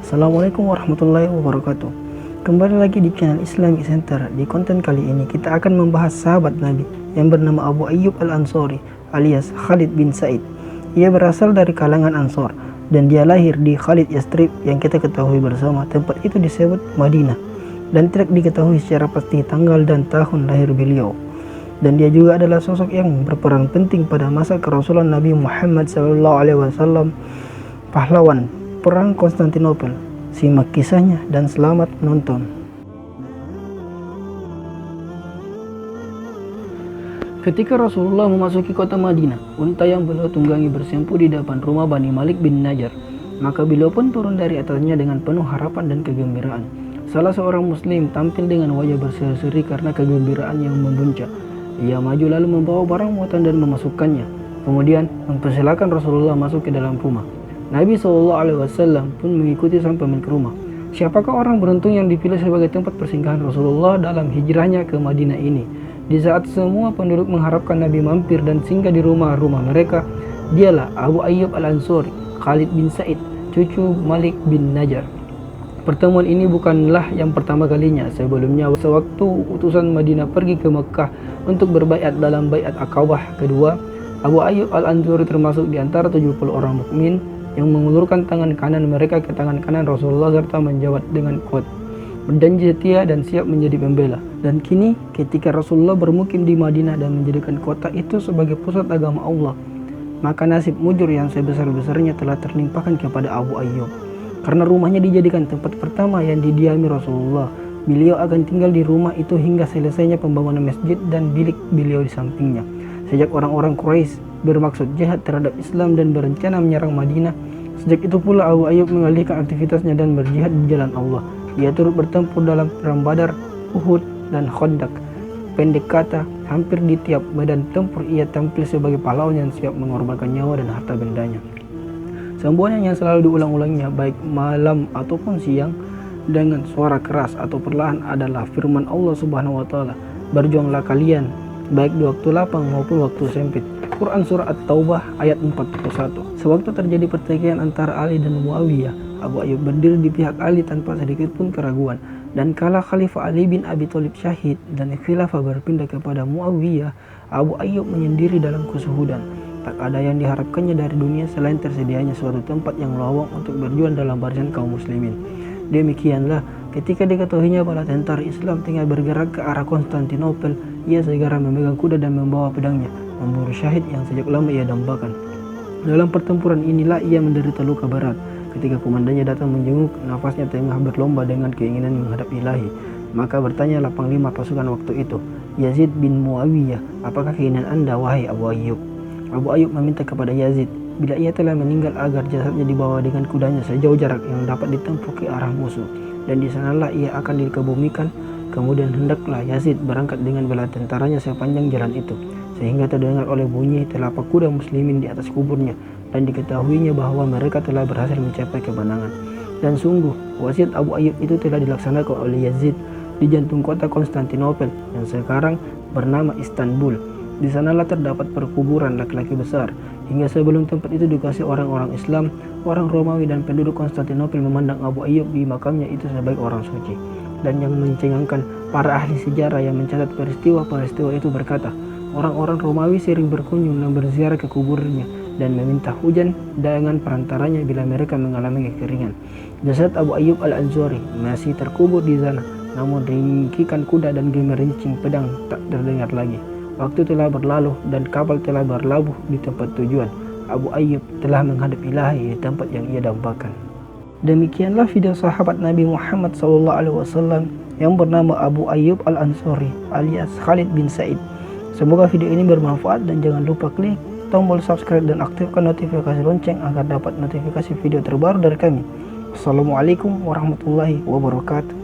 Assalamualaikum warahmatullahi wabarakatuh. Kembali lagi di channel Islamic Center. Di konten kali ini kita akan membahas sahabat Nabi yang bernama Abu Ayyub Al-Ansori alias Khalid bin Sa'id. Ia berasal dari kalangan Ansor dan dia lahir di Khalid Yastrib yang kita ketahui bersama. Tempat itu disebut Madinah dan tidak diketahui secara pasti tanggal dan tahun lahir beliau. Dan dia juga adalah sosok yang berperan penting pada masa kerasulan Nabi Muhammad SAW, pahlawan Perang Konstantinopel. Simak kisahnya dan selamat menonton. Ketika Rasulullah memasuki kota Madinah, unta yang beliau tunggangi bersempu di depan rumah Bani Malik bin Najjar. Maka beliau pun turun dari atasnya dengan penuh harapan dan kegembiraan. Salah seorang muslim tampil dengan wajah berseri-seri karena kegembiraan yang membuncah. Ia maju lalu membawa barang muatan dan memasukkannya. Kemudian mempersilakan Rasulullah masuk ke dalam rumah. Nabi SAW pun mengikuti sampai ke rumah. Siapakah orang beruntung yang dipilih sebagai tempat persinggahan Rasulullah dalam hijrahnya ke Madinah ini? Di saat semua penduduk mengharapkan Nabi mampir dan singgah di rumah-rumah mereka, dialah Abu Ayyub Al-Ansori, Khalid bin Sa'id, cucu Malik bin Najjar. Pertemuan ini bukanlah yang pertama kalinya. Sebelumnya, sewaktu utusan Madinah pergi ke Mekah untuk berbaiat dalam baiat Aqabah kedua, Abu Ayyub Al-Ansori termasuk di antara 70 orang mukmin yang mengulurkan tangan kanan mereka ke tangan kanan Rasulullah serta menjawab dengan kuat, berjanji setia dan siap menjadi pembela. Dan kini ketika Rasulullah bermukim di Madinah dan menjadikan kota itu sebagai pusat agama Allah, maka nasib mujur yang sebesar-besarnya telah terlimpahkan kepada Abu Ayyub. Karena rumahnya dijadikan tempat pertama yang didiami Rasulullah, beliau akan tinggal di rumah itu hingga selesainya pembangunan masjid dan bilik beliau di sampingnya. Sejak orang-orang Quraisy bermaksud jahat terhadap Islam dan berencana menyerang Madinah, sejak itu pula Abu Ayyub mengalihkan aktivitasnya dan berjihad di jalan Allah. Ia turut bertempur dalam perang Badar, Uhud, dan Khandaq. Pendek kata, hampir di tiap medan tempur ia tampil sebagai pahlawan yang siap mengorbankan nyawa dan harta bendanya. Semboyan yang selalu diulang-ulangnya baik malam ataupun siang dengan suara keras atau perlahan adalah firman Allah Subhanahu wa taala, "Berjuanglah kalian baik di waktu lapang maupun waktu sempit." Quran Surah At-Taubah ayat 41. Sewaktu terjadi pertikaian antara Ali dan Muawiyah, Abu Ayyub berdiri di pihak Ali tanpa sedikit pun keraguan. Dan kala Khalifah Ali bin Abi Thalib syahid dan khilafah berpindah kepada Muawiyah, Abu Ayyub menyendiri dalam kesuhudan. Tak ada yang diharapkannya dari dunia selain tersedianya suatu tempat yang lowong untuk berjuang dalam barisan kaum muslimin. Demikianlah ketika diketahuinya bala tentara Islam tengah bergerak ke arah Konstantinopel, ia segera memegang kuda dan membawa pedangnya memburu syahid yang sejak lama ia dambakan. Dalam pertempuran inilah ia menderita luka berat. Ketika komandannya datang menjenguk, nafasnya tengah berlomba dengan keinginan menghadap Ilahi. Maka bertanyalah panglima pasukan waktu itu, Yazid bin Muawiyah, "Apakah keinginan Anda, wahai Abu Ayyub?" Abu Ayyub meminta kepada Yazid bila ia telah meninggal agar jasadnya dibawa dengan kudanya sejauh jarak yang dapat ditempuh ke arah musuh, dan di sanalah ia akan dikebumikan. Kemudian hendaklah Yazid berangkat dengan bala tentaranya sepanjang jalan itu, sehingga terdengar oleh bunyi telapak kuda muslimin di atas kuburnya, dan diketahuinya bahwa mereka telah berhasil mencapai kemenangan. Dan sungguh wasiat Abu Ayyub itu telah dilaksanakan oleh Yazid di jantung kota Konstantinopel yang sekarang bernama Istanbul. Di sanalah terdapat perkuburan laki-laki besar. Hingga sebelum tempat itu dikuasai orang-orang Islam, orang Romawi dan penduduk Konstantinopel memandang Abu Ayyub di makamnya itu sebagai orang suci. Dan yang mencengangkan, para ahli sejarah yang mencatat peristiwa-peristiwa itu berkata, orang-orang Romawi sering berkunjung dan berziarah ke kuburnya dan meminta hujan dengan perantaranya bila mereka mengalami kekeringan. Jasad Abu Ayyub Al-Ansori masih terkubur di sana, namun ringkikan kuda dan gemerincing pedang tak terdengar lagi. Waktu telah berlalu dan kapal telah berlabuh di tempat tujuan. Abu Ayyub telah menghadap Ilahi di tempat yang ia dambakan. Demikianlah video sahabat Nabi Muhammad SAW yang bernama Abu Ayyub Al-Ansori alias Khalid bin Sa'id. Semoga video ini bermanfaat dan jangan lupa klik tombol subscribe dan aktifkan notifikasi lonceng agar dapat notifikasi video terbaru dari kami. Assalamualaikum warahmatullahi wabarakatuh.